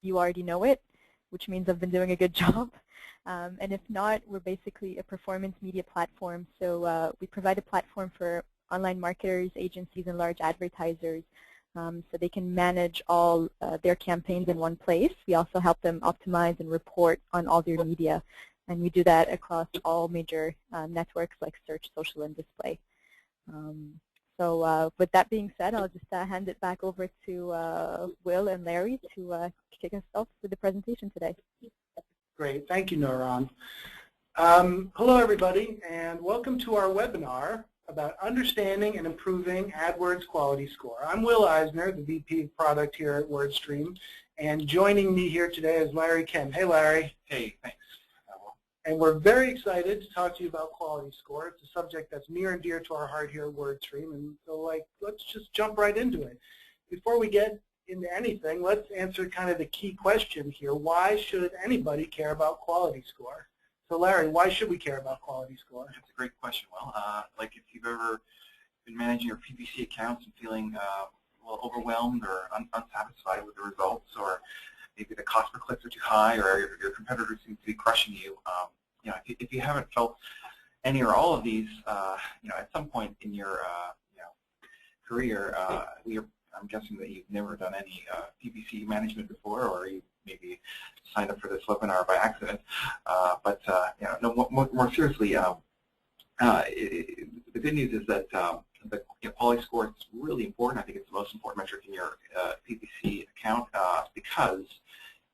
you already know it, which means I've been doing a good job. And if not, we're basically a performance media platform. So we provide a platform for online marketers, agencies, and large advertisers so they can manage all their campaigns in one place. We also help them optimize and report on all their media. And we do that across all major networks like search, social, and display. So with that being said, I'll just hand it back over to Will and Larry to kick us off with the presentation today. Great. Thank you, Nuran. Hello, everybody, and welcome to our webinar about understanding and improving AdWords quality score. I'm Will Eisner, the VP of Product here at WordStream, and joining me here today is Larry Kim. Hey, Larry. Hey, thanks. And we're very excited to talk to you about quality score. It's a subject that's near and dear to our heart here at WordStream, and so let's just jump right into it. Before we get into anything, let's answer kind of the key question here. Why should anybody care about quality score? So Larry, why should we care about quality score? That's a great question, Will. Like if you've ever been managing your PPC accounts and feeling a little overwhelmed or unsatisfied with the results, or maybe the cost per clicks are too high, or your competitors seem to be crushing you. If you haven't felt any or all of these, at some point in your career, I'm guessing that you've never done any PPC management before, or you maybe signed up for this webinar by accident. More seriously, the good news is that the quality score is really important. I think it's the most important metric in your PPC account because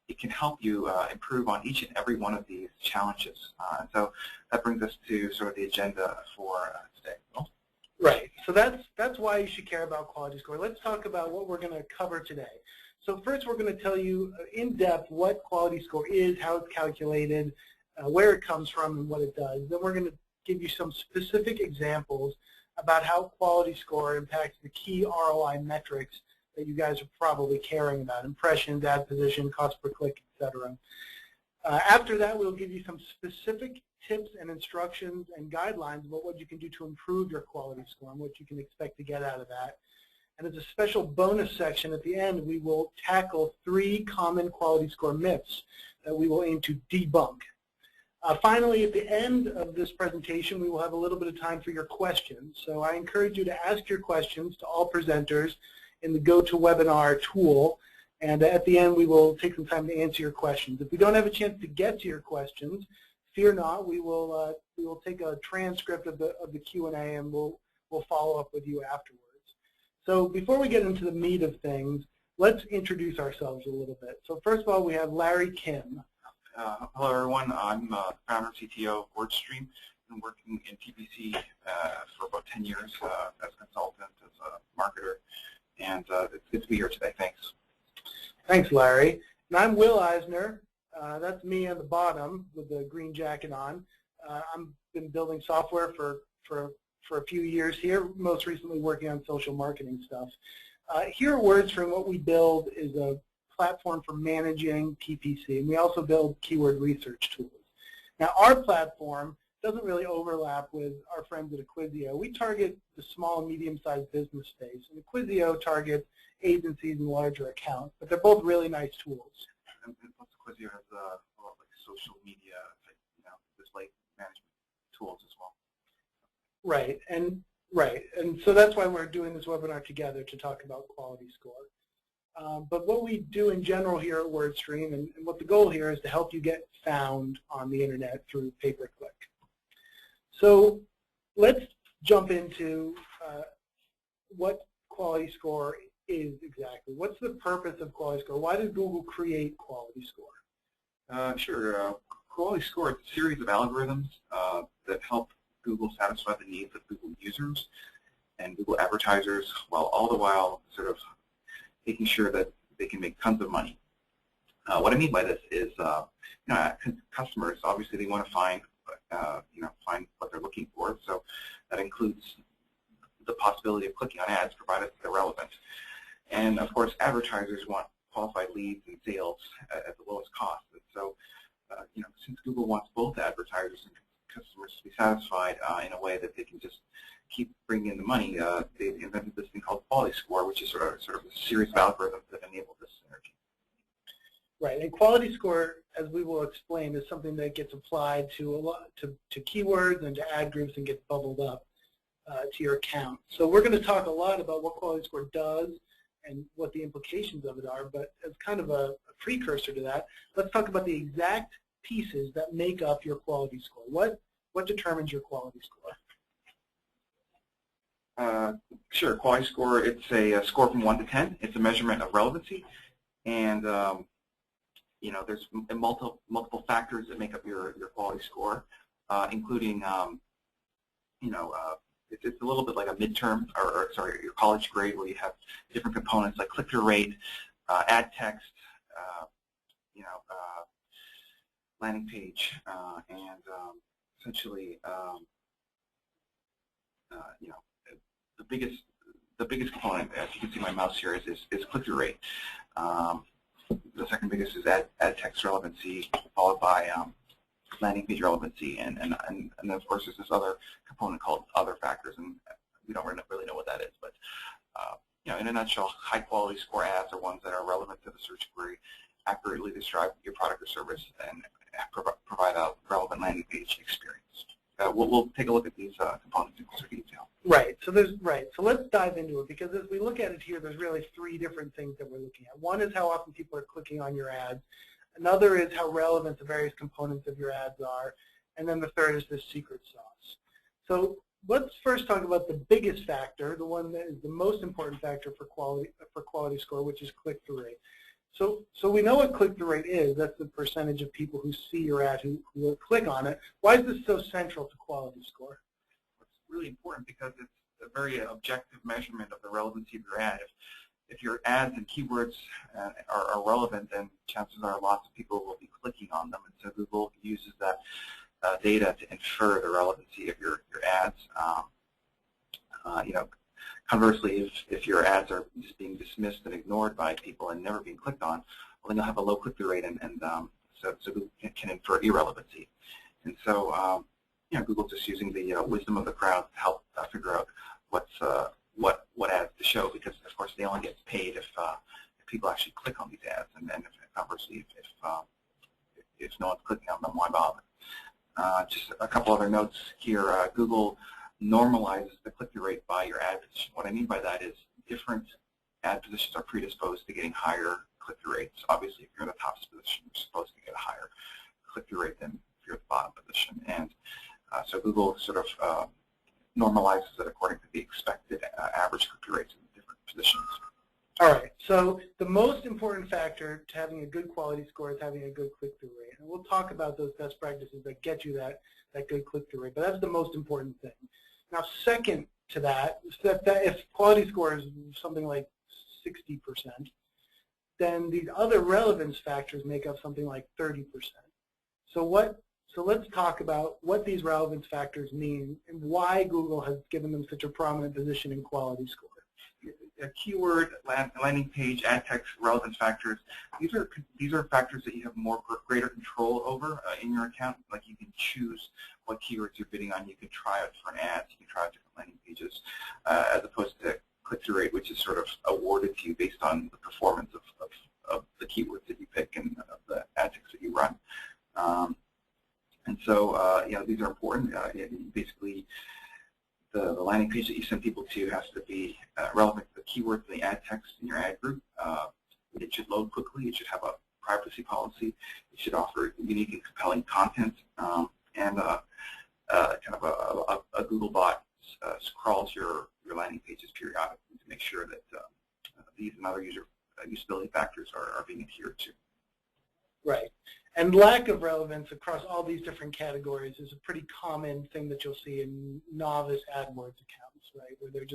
it can help you improve on each and every one of these challenges. And so that brings us to sort of the agenda for today. Well, right. So that's why you should care about quality score. Let's talk about what we're going to cover today. So first, we're going to tell you in depth what quality score is, how it's calculated, where it comes from, and what it does. Then we're going to give you some specific examples about how quality score impacts the key ROI metrics that you guys are probably caring about: impressions, ad position, cost per click, etc. After that, we'll give you some specific tips and instructions and guidelines about what you can do to improve your quality score and what you can expect to get out of that. And as a special bonus section at the end, we will tackle 3 common quality score myths that we will aim to debunk. Finally, at the end of this presentation, we will have a little bit of time for your questions. So I encourage you to ask your questions to all presenters in the GoToWebinar tool, and at the end we will take some time to answer your questions. If we don't have a chance to get to your questions, fear not. We will take a transcript of the Q&A, and we'll follow up with you afterwards. So before we get into the meat of things, let's introduce ourselves a little bit. So first of all, we have Larry Kim. Hello, everyone. I'm founder and CTO of WordStream. I've been working in PPC for about 10 years as a consultant, as a marketer. And it's good to be here today. Thanks. Thanks, Larry. And I'm Will Eisner. That's me on the bottom with the green jacket on. I've been building software for a few years here, most recently working on social marketing stuff. Here at WordStream, what we build is a platform for managing PPC, and we also build keyword research tools. Now, our platform doesn't really overlap with our friends at Acquisio. We target the small and medium-sized business space, and Acquisio targets agencies and larger accounts, but they're both really nice tools. And plus, Acquisio has a lot of social media, display management tools as well. Right, and so that's why we're doing this webinar together to talk about quality score. But what we do in general here at WordStream, and what the goal here is to help you get found on the internet through pay-per-click. So let's jump into what quality score is exactly. What's the purpose of quality score? Why did Google create quality score? Sure. Quality score is a series of algorithms that help Google satisfy the needs of Google users and Google advertisers, while all the while sort of making sure that they can make tons of money. What I mean by this is, customers obviously they want to find what they're looking for. So that includes the possibility of clicking on ads, provided they're relevant. And of course, advertisers want qualified leads and sales at the lowest cost. And so, since Google wants both advertisers and customers to be satisfied in a way that they can just keep bringing in the money, they've invented this thing called quality score, which is sort of a series of algorithms that enable this synergy. Right, and quality score, as we will explain, is something that gets applied to keywords and to ad groups and gets bubbled up to your account. So we're going to talk a lot about what quality score does and what the implications of it are, but as kind of a precursor to that, let's talk about the exact pieces that make up your quality score. What determines your quality score? Sure, quality score, it's a score from 1 to 10. It's a measurement of relevancy, and you know, there's multiple factors that make up your quality score, including you know, it's a little bit like a midterm, or sorry, your college grade, where you have different components like click-through rate, ad text, you know, landing page, and essentially, you know, the biggest component, as you can see my mouse here, is click-through rate. The second biggest is ad text relevancy, followed by landing page relevancy, and of course there's this other component called other factors, and we don't really know what that is. But you know, in a nutshell, high quality score ads are ones that are relevant to the search query, accurately describe your product or service, and provide a relevant landing page experience. We'll take a look at these components in closer detail. Right. So let's dive into it, because as we look at it here, there's really three different things that we're looking at. One is how often people are clicking on your ads. Another is how relevant the various components of your ads are. And then the third is the secret sauce. So let's first talk about the biggest factor, the one that is the most important factor for quality score, which is click-through rate. So we know what click-through rate is. That's the percentage of people who see your ad who will click on it. Why is this so central to quality score? It's really important because it's a very objective measurement of the relevancy of your ad. If your ads and keywords are relevant, then chances are lots of people will be clicking on them, and so Google uses that data to infer the relevancy of your ads. You know, conversely, if your ads are just being dismissed and ignored by people and never being clicked on, well, then you'll have a low click-through rate, and so Google can infer irrelevancy. And so, you know, Google's just using the wisdom of the crowd to help figure out what ads to show, because of course they only get paid if people actually click on these ads, and then conversely, if no one's clicking on them, why bother? Just a couple other notes here. Google normalizes the click-through rate by your ad position. What I mean by that is different ad positions are predisposed to getting higher click-through rates. Obviously, if you're in the top position, you're supposed to get a higher click-through rate than if you're at the bottom position. And so Google sort of normalizes it according to the expected average click-through rates in different positions. All right, so the most important factor to having a good quality score is having a good click-through rate. And we'll talk about those best practices that get you that good click-through rate, but that's the most important thing. Now, second to that, if quality score is something like 60%, then these other relevance factors make up something like 30%. So let's talk about what these relevance factors mean and why Google has given them such a prominent position in quality score. A keyword, landing page, ad text, relevance factors. These are factors that you have greater control over in your account. Like, you can choose what keywords you're bidding on. You can try out different ads. You can try out different landing pages, as opposed to click-through rate, which is sort of awarded to you based on the performance of the keywords that you pick and the ad text that you run. And so, you know, these are important. Basically, the landing page that you send people to has to be relevant to the keywords and the ad text in your ad group. It should load quickly. It should have a privacy policy. It should offer unique and compelling content, and kind of a Google bot crawls your landing pages periodically to make sure that these and other usability factors are being adhered to. Right. And lack of relevance across all these different categories is a pretty common thing that you'll see in novice AdWords accounts, right? Where the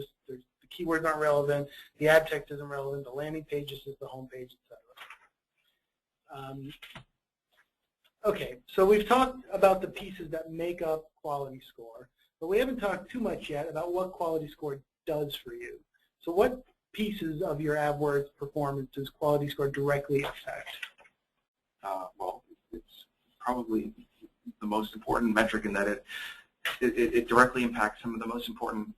keywords aren't relevant, the ad text isn't relevant, the landing page is just the home page, etc. Okay, so we've talked about the pieces that make up quality score, but we haven't talked too much yet about what quality score does for you. So what pieces of your AdWords performance does quality score directly affect? Well, it's probably the most important metric in that it directly impacts some of the most important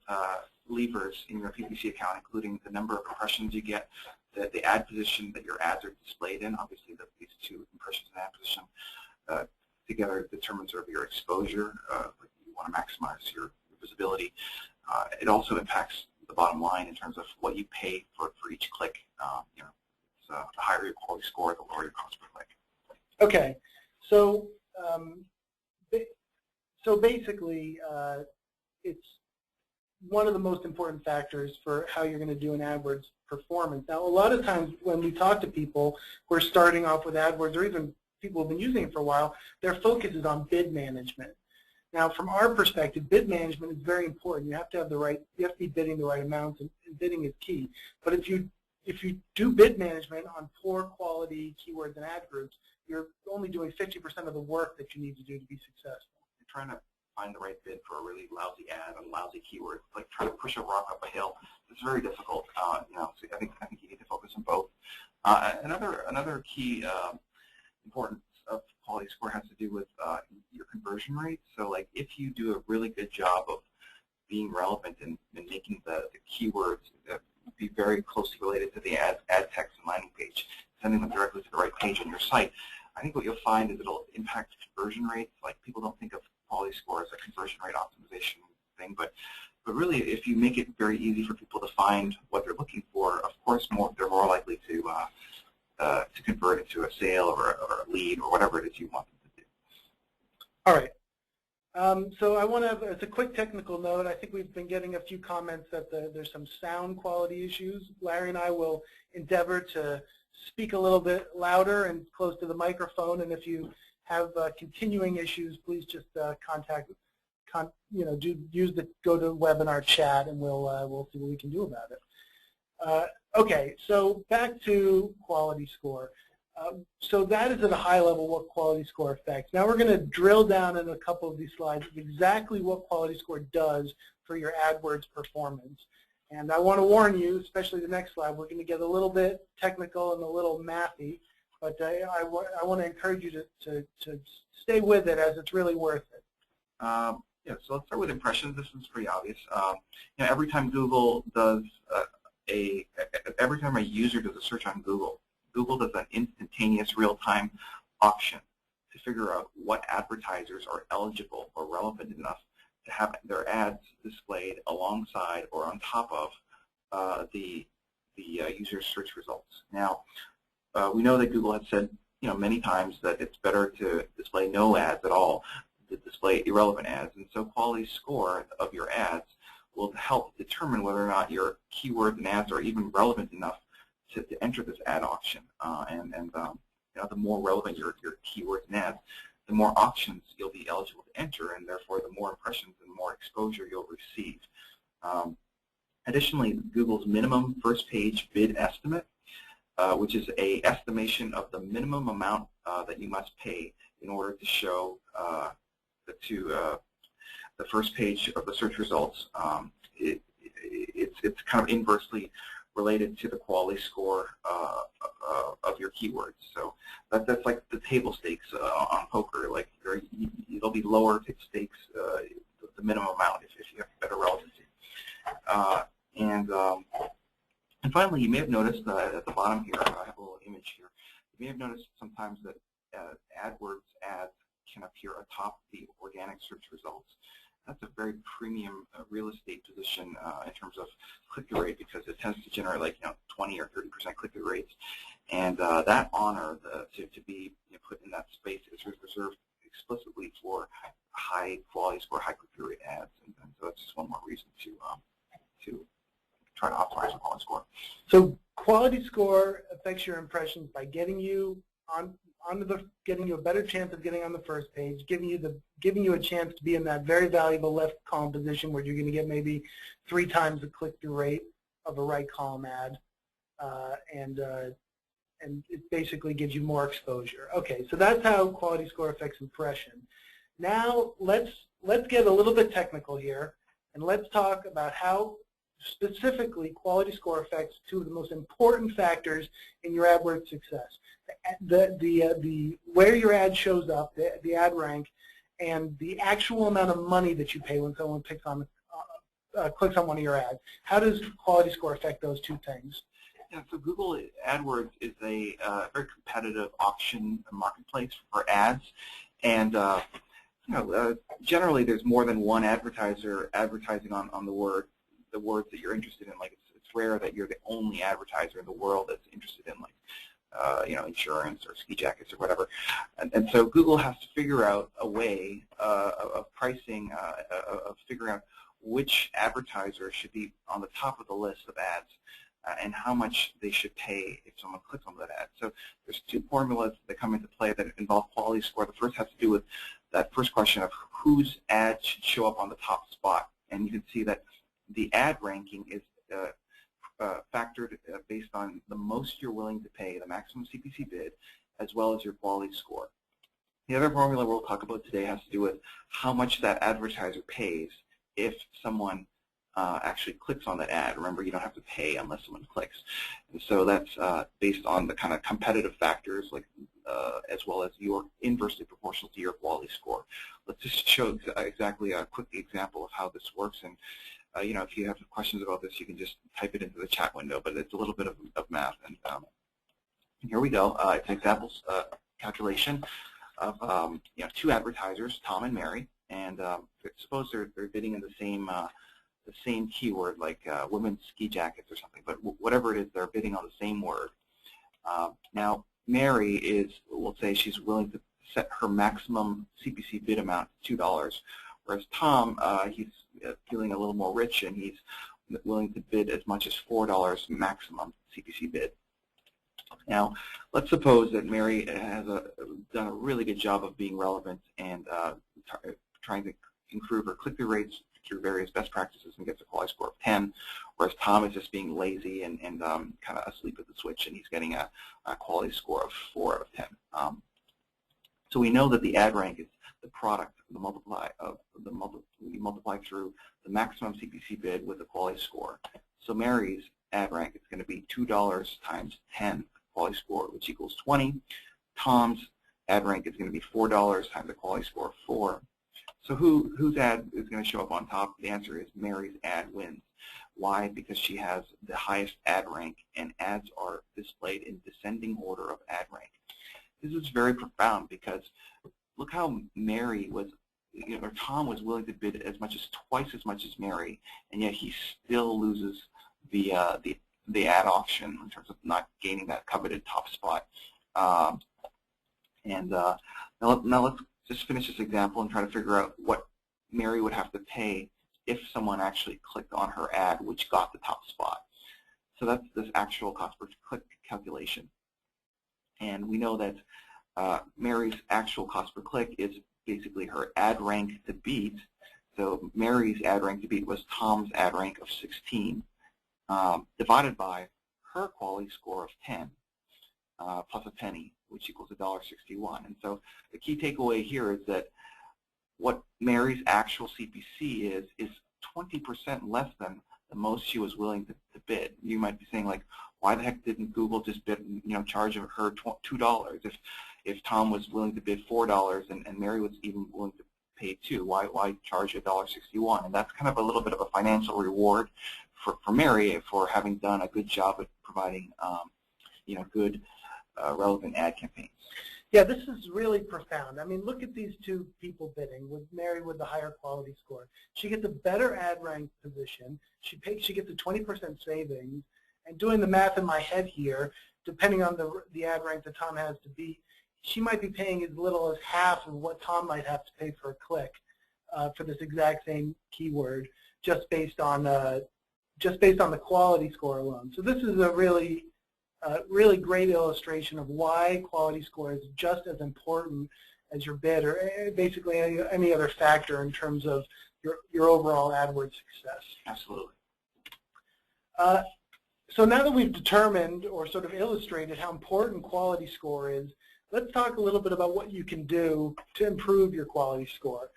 levers in your PPC account, including the number of impressions you get, the ad position that your ads are displayed in, obviously these two impressions and ad position together determine sort of your exposure. You want to maximize your visibility. It also impacts the bottom line in terms of what you pay for each click. It's the higher your quality score, the lower your cost per click. Okay, so basically, it's one of the most important factors for how you're going to do an AdWords performance. Now, a lot of times when we talk to people who are starting off with AdWords, or even people who have been using it for a while, their focus is on bid management. Now, from our perspective, bid management is very important. You have to have you have to be bidding the right amounts, and bidding is key. But if you do bid management on poor quality keywords and ad groups, you're only doing 50% of the work that you need to do to be successful. You're trying to find the right bid for a really lousy ad on lousy keyword. It's like trying to push a rock up a hill. It's very difficult. So I think you need to focus on both. Another key importance of quality score has to do with your conversion rate. So, like, if you do a really good job of being relevant and making the keywords be very closely related to the ad text and landing page, sending them directly to the right page on your site, I think what you'll find is it'll impact conversion rates. Like, people don't think of quality score as a conversion rate optimization thing, but really, if you make it very easy for people to find what they're looking for, of course, they're more likely to convert it to a sale or a lead or whatever it is you want them to do. All right. So I want to, as a quick technical note, I think we've been getting a few comments that there's some sound quality issues. Larry and I will endeavor to speak a little bit louder and close to the microphone, and if you have continuing issues, please just use the GoToWebinar chat, and we'll see what we can do about it. Okay, so back to quality score. So that is at a high level what quality score affects. Now we're going to drill down in a couple of these slides exactly what quality score does for your AdWords performance. And I want to warn you, especially the next slide, we're going to get a little bit technical and a little mathy, but I want to encourage you to stay with it, as it's really worth it. Yeah, so let's start with impressions. This is pretty obvious. Every time Google does every time a user does a search on Google, Google does an instantaneous real-time auction to figure out what advertisers are eligible or relevant enough to have their ads displayed alongside or on top of the user's search results. Now, we know that Google has said many times that it's better to display no ads at all, to display irrelevant ads, and so quality score of your ads will help determine whether or not your keywords and ads are even relevant enough to enter this ad auction. The more relevant your keywords and ads, the more auctions you'll be eligible to enter, and therefore the more impressions and more exposure you'll receive. Additionally, Google's minimum first page bid estimate, which is an estimation of the minimum amount that you must pay in order to show the first page of the search results. It's kind of inversely related to the quality score of your keywords. So that's like the table stakes on poker. Like it'll be lower stakes, the minimum amount if you have better relevancy. And finally, you may have noticed at the bottom here, I have a little image here. You may have noticed sometimes that AdWords ads can appear atop the organic search results. That's a very premium real estate position in terms of click-through rate, because it tends to generate like 20 or 30% click-through rates, and that honor to be put in that space is reserved explicitly for high quality score, high click-through rate ads, and so that's just one more reason to try to optimize the quality score. So quality score affects your impressions by getting you getting you a better chance of getting on the first page, giving you a chance to be in that very valuable left column position where you're going to get maybe 3 times the click-through rate of a right column ad, and it basically gives you more exposure. Okay, so that's how quality score affects impression. Now let's get a little bit technical here, and let's talk about how specifically quality score affects 2 of the most important factors in your AdWords success. Where your ad shows up, the ad rank, and the actual amount of money that you pay when someone clicks on one of your ads. How does quality score affect those 2 things? Yeah, so Google AdWords is a very competitive auction marketplace for ads, and generally there's more than one advertiser advertising on the words that you're interested in. Like it's rare that you're the only advertiser in the world that's interested in insurance or ski jackets or whatever. And so Google has to figure out a way of pricing, of figuring out which advertiser should be on the top of the list of ads and how much they should pay if someone clicks on that ad. So there's two formulas that come into play that involve quality score. The first has to do with that first question of whose ad should show up on the top spot. And you can see that the ad ranking is factored based on the most you're willing to pay, the maximum CPC bid, as well as your quality score. The other formula we'll talk about today has to do with how much that advertiser pays if someone actually clicks on that ad. Remember, you don't have to pay unless someone clicks. And so that's based on the kind of competitive factors, like as well as your inversely proportional to your quality score. Let's just show exactly a quick example of how this works. And if you have questions about this, you can just type it into the chat window. But it's a little bit of math. And here we go. It's an example calculation of two advertisers, Tom and Mary. And suppose they're bidding in the same keyword, like women's ski jackets or something, but whatever it is, they're bidding on the same word. Now, Mary is, we'll say she's willing to set her maximum CPC bid amount to $2, whereas Tom, he's feeling a little more rich and he's willing to bid as much as $4 maximum CPC bid. Now, let's suppose that Mary has done a really good job of being relevant and trying to improve her click-through rates through various best practices and gets a quality score of 10, whereas Tom is just being lazy and kind of asleep at the switch, and he's getting a quality score of 4 out of 10. So we know that the ad rank is the product, we multiply through the maximum CPC bid with the quality score. So Mary's ad rank is going to be $2 times 10 quality score, which equals 20. Tom's ad rank is going to be $4 times the quality score of 4. So whose ad is going to show up on top? The answer is Mary's ad wins. Why? Because she has the highest ad rank, and ads are displayed in descending order of ad rank. This is very profound because look how Mary was, or Tom was willing to bid as much as twice as much as Mary, and yet he still loses the ad auction in terms of not gaining that coveted top spot. Now let's just finish this example and try to figure out what Mary would have to pay if someone actually clicked on her ad, which got the top spot. So that's this actual cost per click calculation. And we know that Mary's actual cost per click is basically her ad rank to beat. So Mary's ad rank to beat was Tom's ad rank of 16, divided by her quality score of 10, plus a penny, which equals $1.61. And so the key takeaway here is that what Mary's actual CPC is 20% less than the most she was willing to bid. You might be saying, like, why the heck didn't Google just bid, charge her $2? If Tom was willing to bid $4 and Mary was even willing to pay $2, why charge $1.61? And that's kind of a little bit of a financial reward for Mary for having done a good job at providing, good relevant ad campaigns. Yeah, this is really profound. I mean, look at these two people bidding, with Mary with the higher quality score. She gets a better ad rank position. She gets a 20% savings. And doing the math in my head here, depending on the ad rank that Tom has to beat, she might be paying as little as half of what Tom might have to pay for a click for this exact same keyword, just based on the quality score alone. So this is a really great illustration of why quality score is just as important as your bid or basically any other factor in terms of your overall AdWords success. Absolutely. So now that we've determined or sort of illustrated how important quality score is, let's talk a little bit about what you can do to improve your quality score.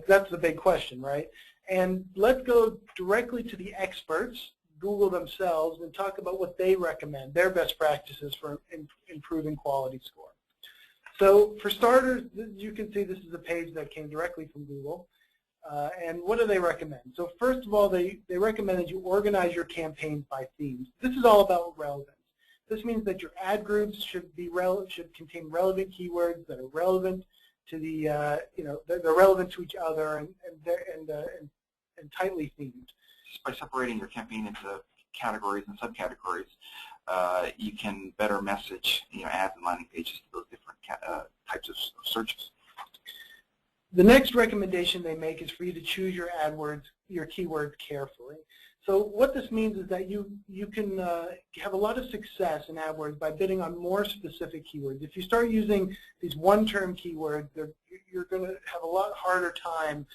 That's the big question, right? And let's go directly to the experts, Google themselves, and talk about what they recommend, their best practices for improving quality score. So for starters, you can see this is a page that came directly from Google. And what do they recommend? So first of all, they recommend that you organize your campaigns by themes. This is all about relevance. This means that your ad groups should contain relevant keywords that are relevant to the they're relevant to each other and tightly themed. Just by separating your campaign into categories and subcategories, you can better message ads and landing pages to those different types of searches. The next recommendation they make is for you to choose your keywords carefully. So what this means is that you can have a lot of success in AdWords by bidding on more specific keywords. If you start using these one-term keywords, you're going to have a lot harder time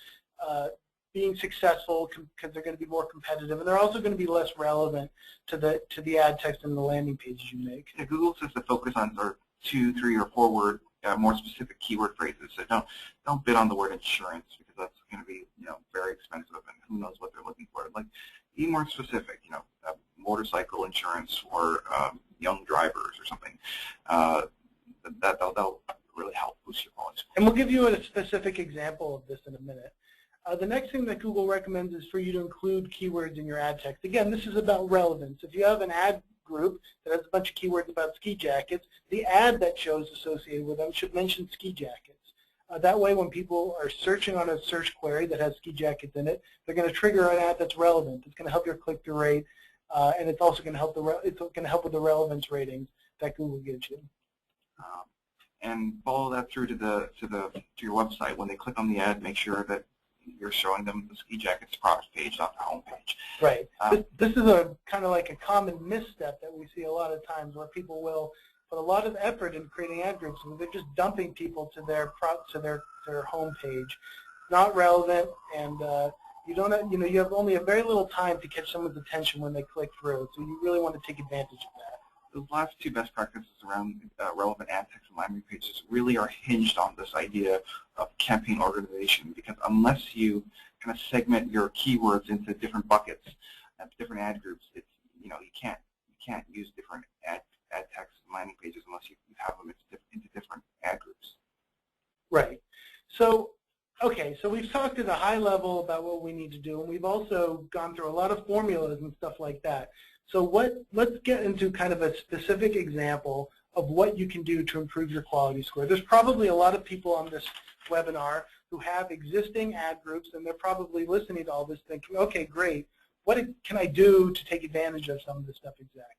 being successful because they're going to be more competitive, and they're also going to be less relevant to the ad text and the landing pages you make. Yeah, Google says to focus on sort of 2, 3, or 4 word more specific keyword phrases. So don't bid on the word insurance because that's going to be very expensive and who knows what they're looking for. Like be more specific. Motorcycle insurance or young drivers or something. That'll really help boost your quality score. And we'll give you a specific example of this in a minute. The next thing that Google recommends is for you to include keywords in your ad text. Again, this is about relevance. If you have an ad group that has a bunch of keywords about ski jackets, the ad that shows associated with them should mention ski jackets. That way, when people are searching on a search query that has ski jackets in it, they're going to trigger an ad that's relevant. It's going to help your click-through rate, and it's also going to help with the relevance ratings that Google gives you. And follow that through to your website. When they click on the ad, make sure that you're showing them the ski jackets product page, not the home page. Right. This is a kind of like a common misstep that we see a lot of times, where people will put a lot of effort in creating ad groups, and they're just dumping people to their home page. Not relevant, and you have only a very little time to catch someone's attention when they click through. So you really want to take advantage of that. Those last 2 best practices around relevant ad text and landing pages really are hinged on this idea of campaign organization, because unless you kind of segment your keywords into different buckets, different ad groups, you can't use different ad text and landing pages unless you have them into different ad groups. Right. So okay, so we've talked at a high level about what we need to do, and we've also gone through a lot of formulas and stuff like that. So let's get into kind of a specific example of what you can do to improve your quality score. There's probably a lot of people on this webinar who have existing ad groups, and they're probably listening to all this thinking, okay, great, what can I do to take advantage of some of this stuff exactly?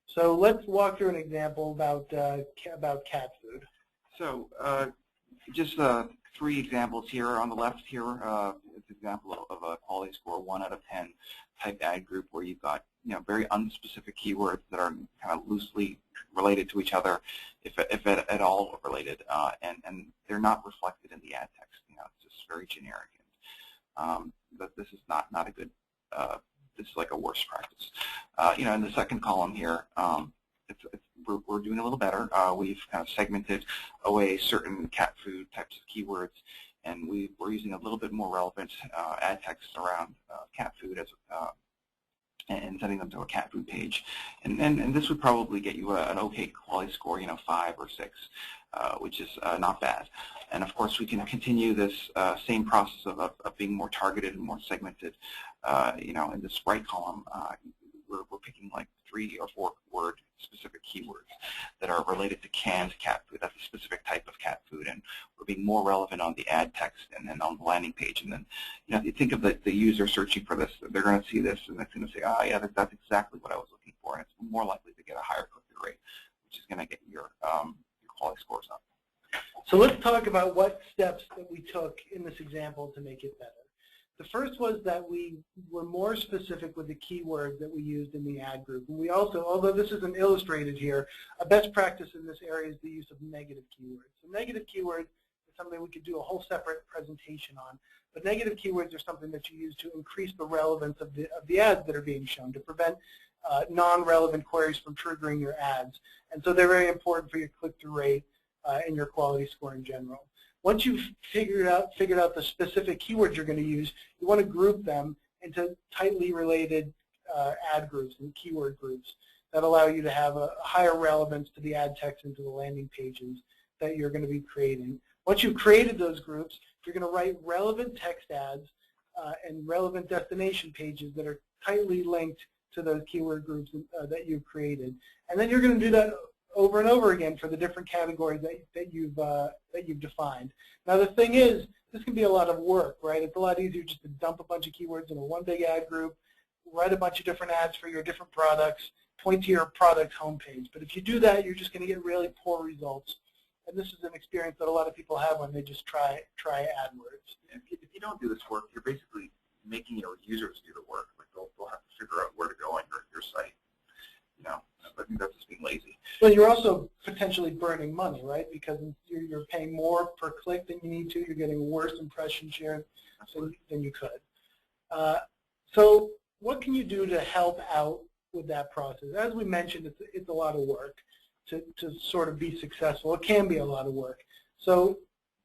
So let's walk through an example about cat food. So just 3 examples here. On the left here, it's an example of a quality score 1 out of 10 type ad group where you've got very unspecific keywords that are kind of loosely related to each other, if at all related, and they're not reflected in the ad text. It's just very generic. But this is not a good. This is like a worse practice. In the second column here, we're doing a little better. We've kind of segmented away certain cat food types of keywords, and we're using a little bit more relevant ad text around cat food and sending them to a cat food page. And this would probably get you an okay quality score, 5 or 6, which is not bad. And of course, we can continue this same process of being more targeted and more segmented. In this right column, we're picking like 3 or 4 word specific keywords that are related to canned cat food. That's a specific type of cat food, and we're being more relevant on the ad text and then on the landing page. And then, if you think of the user searching for this, they're going to see this and they're going to say, oh yeah, that's exactly what I was looking for, and it's more likely to get a higher click-through rate, which is going to get your quality scores up. So let's talk about what steps that we took in this example to make it better. The first was that we were more specific with the keywords that we used in the ad group. And we also, although this isn't illustrated here, a best practice in this area is the use of negative keywords. So negative keywords is something we could do a whole separate presentation on. But negative keywords are something that you use to increase the relevance of the ads that are being shown, to prevent non-relevant queries from triggering your ads. And so they're very important for your click-through rate and your quality score in general. Once you've figured out the specific keywords you're going to use, you want to group them into tightly related ad groups and keyword groups that allow you to have a higher relevance to the ad text and to the landing pages that you're going to be creating. Once you've created those groups, you're going to write relevant text ads and relevant destination pages that are tightly linked to those keyword groups that you've created. And then you're going to do that over and over again for the different categories that you've defined. Now the thing is, this can be a lot of work, right? It's a lot easier just to dump a bunch of keywords into one big ad group, write a bunch of different ads for your different products, point to your product homepage. But if you do that, you're just going to get really poor results. And this is an experience that a lot of people have when they just try AdWords. If you don't do this work, you're basically making your users do the work. Like they'll have to figure out where to go on your site. You know, I think that's just being lazy. Well, you're also potentially burning money, right? Because you're paying more per click than you need to. You're getting worse impression share than you could. So what can you do to help out with that process? As we mentioned, it's a lot of work to sort of be successful. It can be a lot of work. So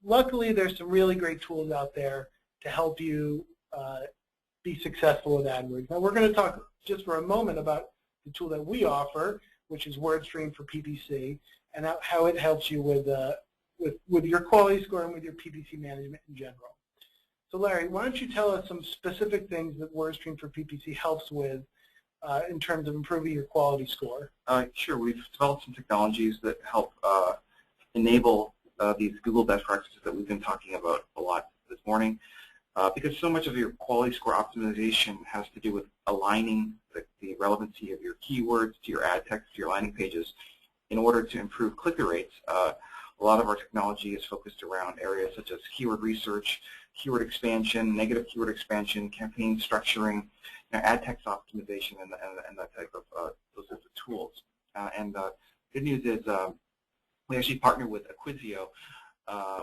luckily, there's some really great tools out there to help you be successful with AdWords. Now, we're going to talk just for a moment about the tool that we offer, which is WordStream for PPC, and how it helps you with your quality score and with your PPC management in general. So Larry, why don't you tell us some specific things that WordStream for PPC helps with in terms of improving your quality score? Sure. We've developed some technologies that help enable these Google best practices that we've been talking about a lot this morning. Because so much of your quality score optimization has to do with aligning the relevancy of your keywords to your ad text, to your landing pages, in order to improve click-through rates. A lot of our technology is focused around areas such as keyword research, keyword expansion, negative keyword expansion, campaign structuring, ad text optimization, and that type of those types of tools. And the good news is we actually partner with Acquisio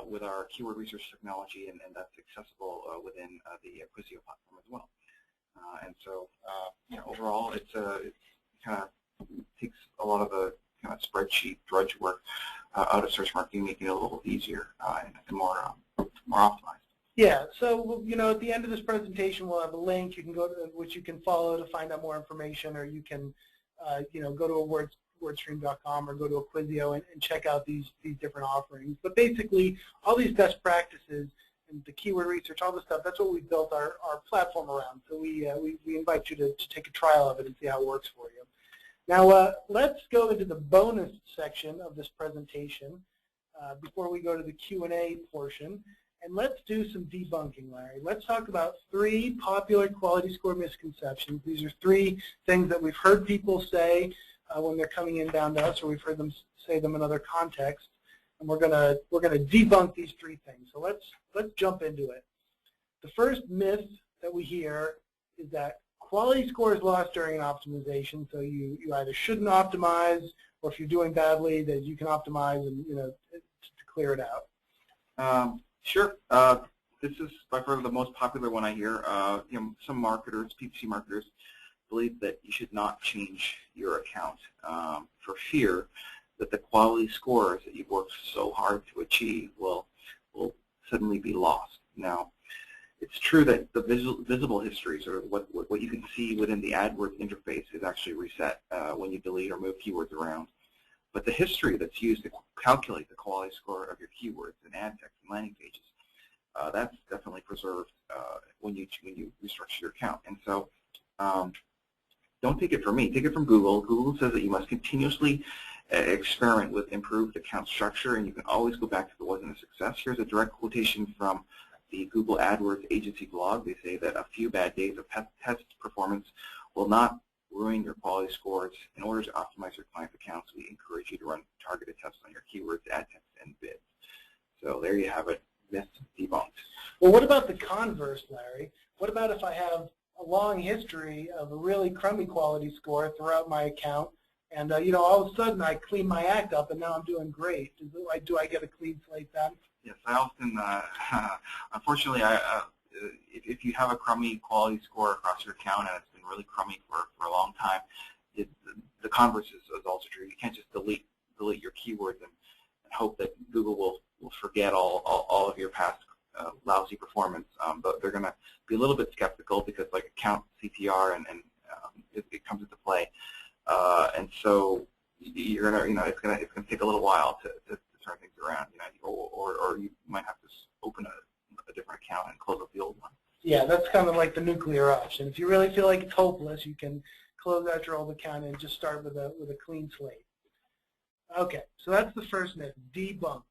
with our keyword research technology, and that's accessible within the Acquisio platform as well. And so, overall, it kind of takes a lot of the kind of spreadsheet drudge work out of search marketing, making it a little easier and more optimized. Yeah. So, at the end of this presentation, we'll have a link you can go to, which you can follow to find out more information, or you can, go to WordStream.com or go to Acquisio and check out these different offerings. But basically, all these best practices and the keyword research, all this stuff, that's what we built our platform around. So we invite you to take a trial of it and see how it works for you. Now, let's go into the bonus section of this presentation before we go to the Q&A portion. And let's do some debunking, Larry. Let's talk about 3 popular quality score misconceptions. These are 3 things that we've heard people say when they're coming inbound to us, or we've heard them say them in other contexts, and we're gonna debunk these 3 things. So let's jump into it. The first myth that we hear is that quality score is lost during an optimization. So you either shouldn't optimize, or if you're doing badly, that you can optimize and to clear it out. Sure. This is by far the most popular one I hear. Some marketers, PPC marketers, believe that you should not change your account for fear that the quality scores that you've worked so hard to achieve will suddenly be lost. Now, it's true that the visible histories, or what you can see within the AdWords interface, is actually reset when you delete or move keywords around. But the history that's used to calculate the quality score of your keywords and ad text and landing pages, that's definitely preserved when you restructure your account. And so don't take it from me. Take it from Google. Google says that you must continuously experiment with improved account structure, and you can always go back to if it wasn't a success. Here's a direct quotation from the Google AdWords agency blog. They say that a few bad days of test performance will not ruin your quality scores. In order to optimize your client accounts, we encourage you to run targeted tests on your keywords, ad text, and bids. So there you have it, myth debunked. Well, what about the converse, Larry? What about if I have a long history of a really crummy quality score throughout my account, and all of a sudden I clean my act up and now I'm doing great? Do I get a clean slate then? Yes, I often, unfortunately, if you have a crummy quality score across your account and it's been really crummy for a long time, the converse is also true. You can't just delete your keywords and hope that Google will forget all of your past lousy performance. But they're going to be a little bit skeptical because like account CTR and it comes into play, and so you're gonna it's gonna take a little while to turn things around, or you might have to open a different account and close up the old one. Yeah, that's kind of like the nuclear option. If you really feel like it's hopeless, you can close out your old account and just start with a clean slate. Okay, so that's the first myth, debunked.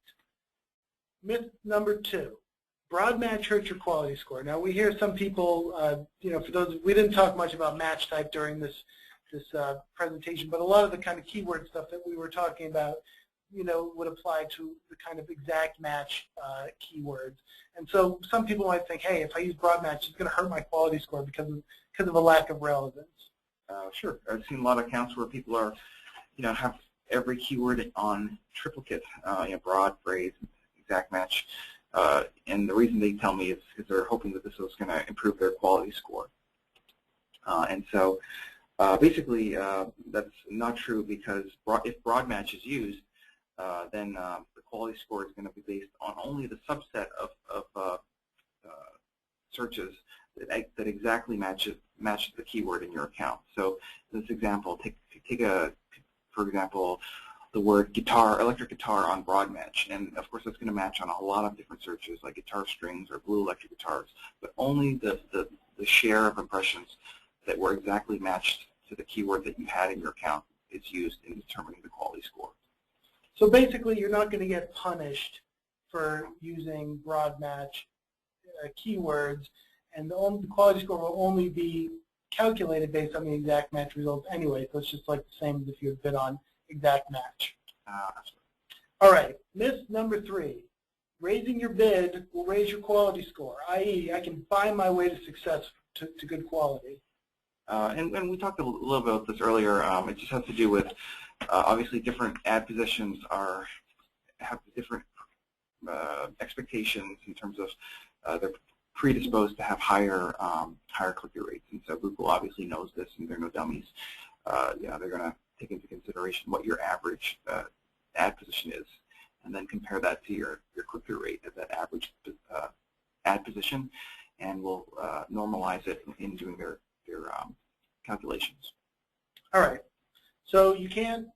Myth number 2, broad match hurts your quality score. Now we hear some people, for those, we didn't talk much about match type during this presentation, but a lot of the kind of keyword stuff that we were talking about, would apply to the kind of exact match keywords. And so some people might think, hey, if I use broad match, it's going to hurt my quality score because of a lack of relevance. Sure. I've seen a lot of accounts where people are, have every keyword on triplicate, broad, phrase, exact match. And the reason they tell me is because they're hoping that this is going to improve their quality score. And so basically that's not true, because if broad match is used, then the quality score is going to be based on only the subset of searches that exactly matches the keyword in your account. So in this example, for example, the word guitar, electric guitar on broad match, and of course that's going to match on a lot of different searches like guitar strings or blue electric guitars, but only the share of impressions that were exactly matched to the keyword that you had in your account is used in determining the quality score. So basically, you're not going to get punished for using broad match keywords, and the quality score will only be calculated based on the exact match results anyway. So it's just like the same as if you had bid on exact match. All right, myth number 3. Raising your bid will raise your quality score, i.e. I can buy my way to success to good quality. And we talked a little bit about this earlier. It just has to do with obviously different ad positions have different expectations in terms of they're predisposed to have higher click-through rates, and so Google obviously knows this, and they're no dummies. They're going to take into consideration what your average ad position is, and then compare that to your click-through rate as that average ad position, and will normalize it in doing their calculations. All right, so you can't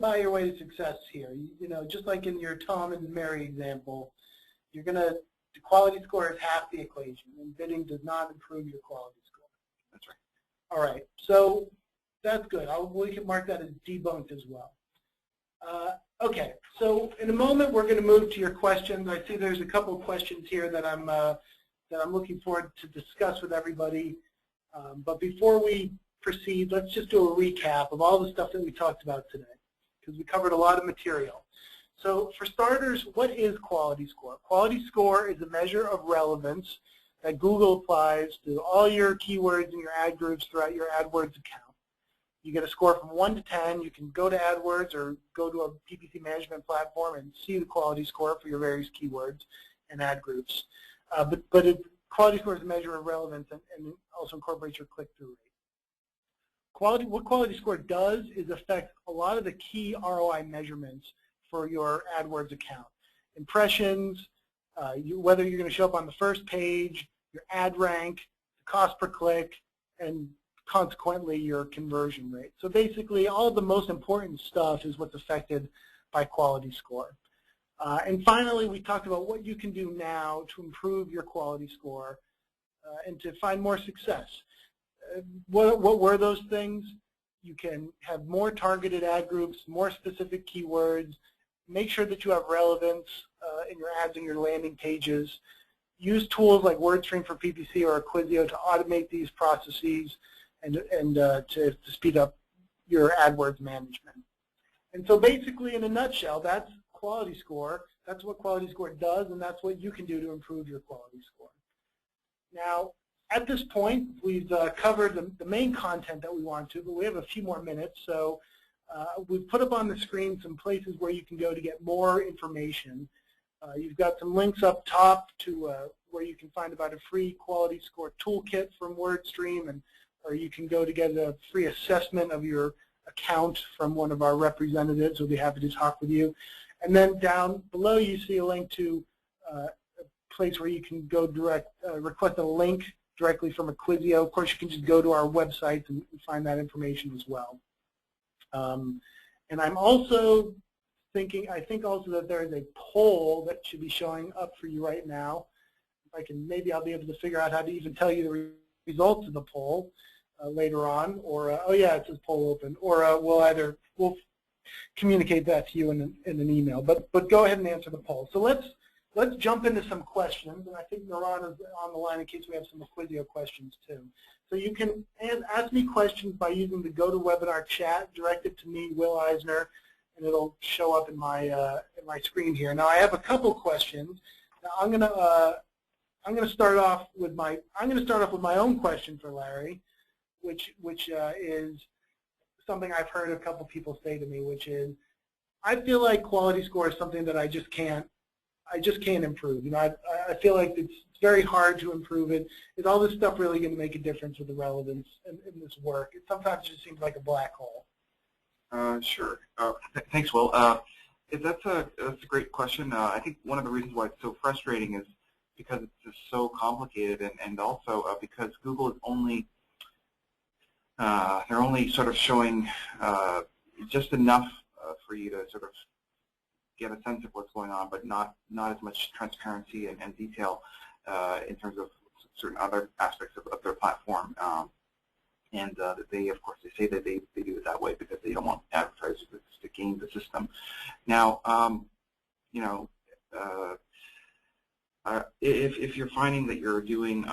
buy your way to success here. Just like in your Tom and Mary example, the quality score is half the equation, and bidding does not improve your quality score. That's right. All right, so that's good. We can mark that as debunked as well. Okay, so in a moment we're going to move to your questions. I see there's a couple of questions here that I'm looking forward to discuss with everybody. But before we proceed, let's just do a recap of all the stuff that we talked about today, because we covered a lot of material. So for starters, what is quality score? Quality score is a measure of relevance that Google applies to all your keywords in your ad groups throughout your AdWords account. You get a score from 1 to 10. You can go to AdWords or go to a PPC management platform and see the quality score for your various keywords and ad groups. But quality score is a measure of relevance and also incorporates your click-through rate. What quality score does is affect a lot of the key ROI measurements for your AdWords account. Impressions, whether you're going to show up on the first page, your ad rank, the cost per click, and consequently your conversion rate. So basically all of the most important stuff is what's affected by quality score. And finally, we talked about what you can do now to improve your quality score and to find more success. What were those things? You can have more targeted ad groups, more specific keywords, make sure that you have relevance in your ads and your landing pages. Use tools like WordStream for PPC or Acquisio to automate these processes and to speed up your AdWords management. And so basically, in a nutshell, that's quality score. That's what quality score does, and that's what you can do to improve your quality score. Now, at this point, we've covered the main content that we want to, but we have a few more minutes. So we've put up on the screen some places where you can go to get more information. You've got some links up top to where you can find about a free quality score toolkit from WordStream, or you can go to get a free assessment of your account from one of our representatives who will be happy to talk with you. And then down below you see a link to a place where you can go request a link directly from Acquisio. Of course, you can just go to our website and find that information as well. And I'm also I think also that there is a poll that should be showing up for you right now. Maybe I'll be able to figure out how to even tell you the results of the poll later on, or oh yeah, it says poll open, or we'll communicate that to you in an email. But go ahead and answer the poll. So let's jump into some questions, and I think Naran is on the line in case we have some Acquisio questions too. So you can ask me questions by using the GoToWebinar chat, direct it to me, Will Eisner, and it'll show up in my screen here. Now I have a couple questions. Now I'm gonna start off with my own question for Larry, which is something I've heard a couple people say to me, which is, I feel like quality score is something that I just can't improve. You know, I feel like it's very hard to improve it. Is all this stuff really going to make a difference with the relevance in this work? It sometimes just seems like a black hole. Sure. Thanks, Will. That's a great question. I think one of the reasons why it's so frustrating is because it's just so complicated, and also because Google is only they're only sort of showing just enough for you to sort of get a sense of what's going on, but not as much transparency and detail in terms of certain other aspects of their platform. And they, of course, they say that they do it that way because they don't want advertisers to game the system. Now, you know, if you're finding that you're doing,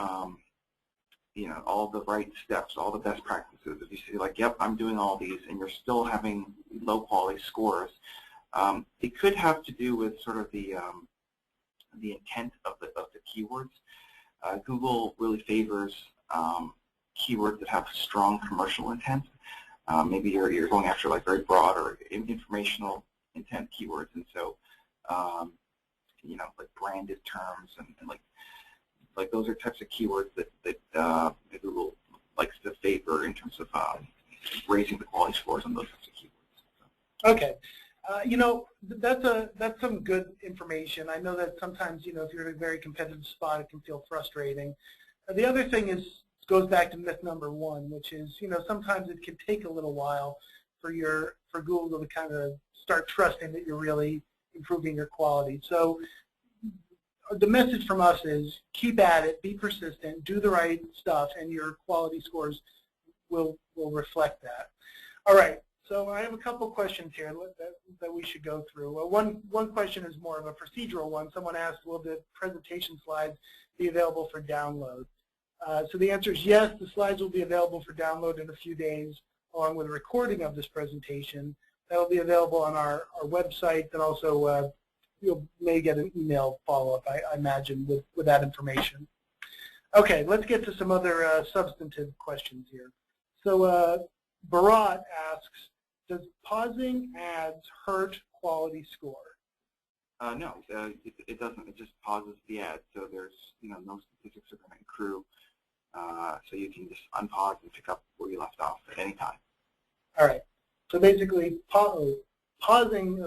you know, all the right steps, all the best practices, if you say like, yep, I'm doing all these, and you're still having low quality scores, it could have to do with sort of the intent of the keywords. Google really favors keywords that have strong commercial intent. Maybe you're going after like very broad or informational intent keywords, and so you know, like branded terms and like those are types of keywords that Google likes to favor in terms of raising the quality scores on those types of keywords. Okay. You know, that's some good information. I know that sometimes, you know, if you're in a very competitive spot, it can feel frustrating. The other thing goes back to myth number one, which is, you know, sometimes it can take a little while for Google to kind of start trusting that you're really improving your quality. So the message from us is keep at it, be persistent, do the right stuff, and your quality scores will reflect that. All right. So I have a couple questions here that we should go through. Well, one question is more of a procedural one. Someone asked, will the presentation slides be available for download? So the answer is yes, the slides will be available for download in a few days, along with a recording of this presentation. That will be available on our website, and also you may get an email follow-up, I imagine, with that information. Okay, let's get to some other substantive questions here. So Bharat asks, does pausing ads hurt quality score? No, it doesn't. It just pauses the ad, so there's, you know, no statistics are going to accrue, so you can just unpause and pick up where you left off at any time. All right. So basically, pausing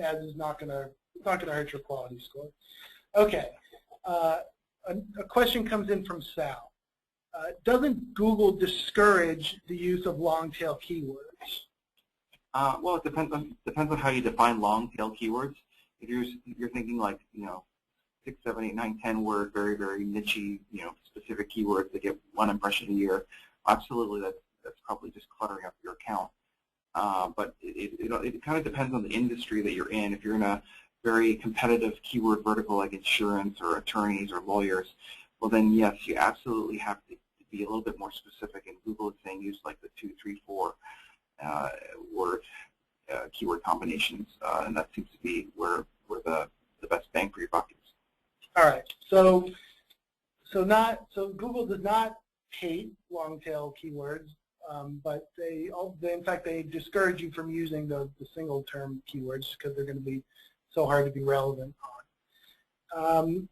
ads is not going to hurt your quality score. Okay. A question comes in from Sal. Doesn't Google discourage the use of long tail keywords? Well, it depends on how you define long tail keywords. If you're thinking like, you know, 6, 7, 8, 9, 10 word, very, very niche-y, you know, specific keywords that get 1 impression a year, absolutely that's probably just cluttering up your account. But it kind of depends on the industry that you're in. If you're in a very competitive keyword vertical like insurance or attorneys or lawyers, well then yes, you absolutely have to be a little bit more specific, and Google is saying use like the 2, 3, 4 word keyword combinations, and that seems to be where the best bang for your buck is. All right, so Google does not hate long tail keywords, but in fact they discourage you from using the single term keywords because they're going to be so hard to be relevant on.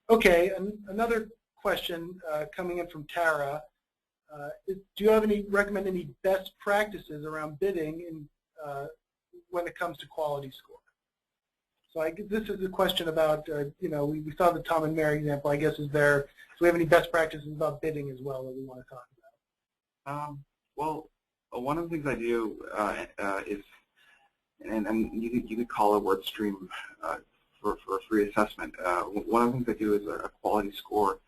Okay, another question coming in from Tara. Do you recommend any best practices around bidding when it comes to quality score? So this is a question about, you know, we saw the Tom and Mary example. I guess do we have any best practices about bidding as well that we want to talk about? Well, one of the things I do is and you could call a WordStream for a free assessment. One of the things I do is a quality score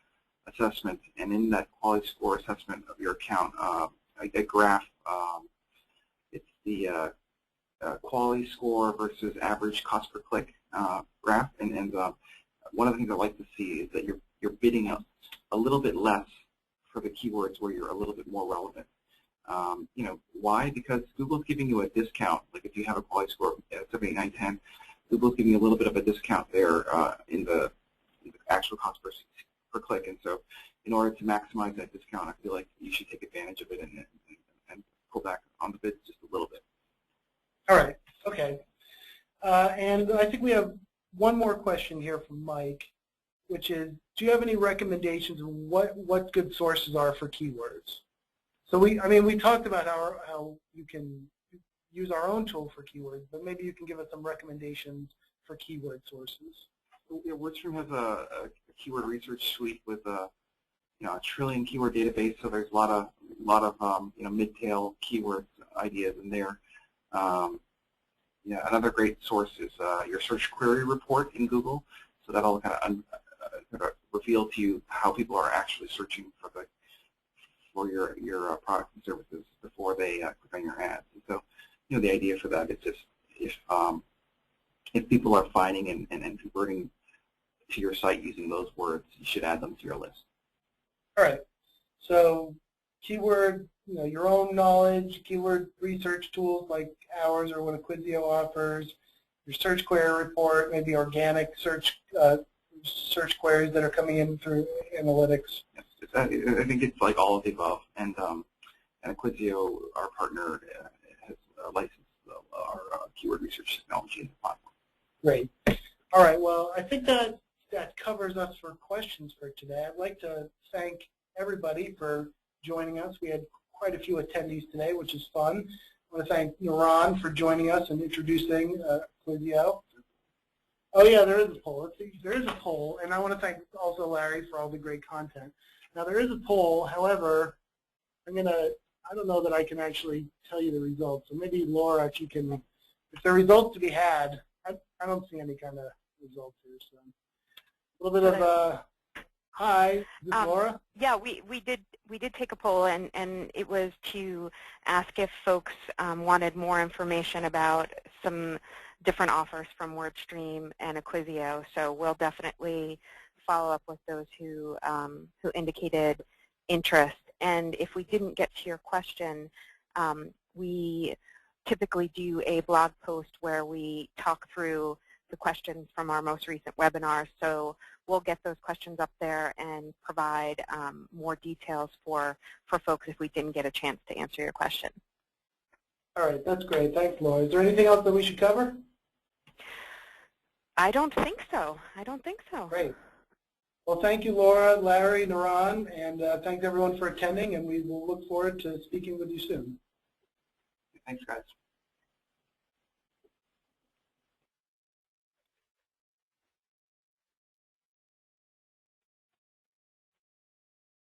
assessment, and in that quality score assessment of your account, I graph. It's the quality score versus average cost per click graph, and one of the things I like to see is that you're bidding a little bit less for the keywords where you're a little bit more relevant. You know, why? Because Google's giving you a discount. Like if you have a quality score of 7, 8, 9, 10, Google's giving you a little bit of a discount there in the actual cost per click. And so in order to maximize that discount, I feel like you should take advantage of it and pull back on the bids just a little bit. All right. Okay. And I think we have one more question here from Mike, which is, do you have any recommendations of what good sources are for keywords? So we talked about how you can use our own tool for keywords, but maybe you can give us some recommendations for keyword sources. Yeah, WordStream has a keyword research suite with a 1 trillion keyword database. So there's a lot of mid-tail keyword ideas in there. Yeah, another great source is your search query report in Google. So that'll kind of reveal to you how people are actually searching for your products and services before they click on your ads. And so, the idea for that is just if people are finding and converting to your site using those words, you should add them to your list. All right. So keyword, your own knowledge, keyword research tools like ours or what Acquisio offers, your search query report, maybe organic search queries that are coming in through analytics. Yes, I think it's like all of the above. And Acquisio, our partner, has licensed our keyword research technology in the platform. Great. All right. Well, I think that covers us for questions for today. I'd like to thank everybody for joining us. We had quite a few attendees today, which is fun. I want to thank Naran for joining us and introducing Acquisio. Oh yeah, there is a poll. Let's see. There is a poll, and I want to thank also Larry for all the great content. Now there is a poll. However, I don't know that I can actually tell you the results. So maybe Laura, if you can, if there are results to be had, I don't see any kind of results here. So a little bit of hi, is this Laura? Yeah, we did take a poll, and it was to ask if folks wanted more information about some different offers from WordStream and Acquisio. So we'll definitely follow up with those who indicated interest. And if we didn't get to your question, we typically do a blog post where we talk through the questions from our most recent webinar. So we'll get those questions up there and provide more details for folks if we didn't get a chance to answer your question. All right, that's great. Thanks, Laura. Is there anything else that we should cover? I don't think so. Great. Well, thank you, Laura, Larry, Naran, and thanks everyone for attending, and we will look forward to speaking with you soon. Thanks, guys.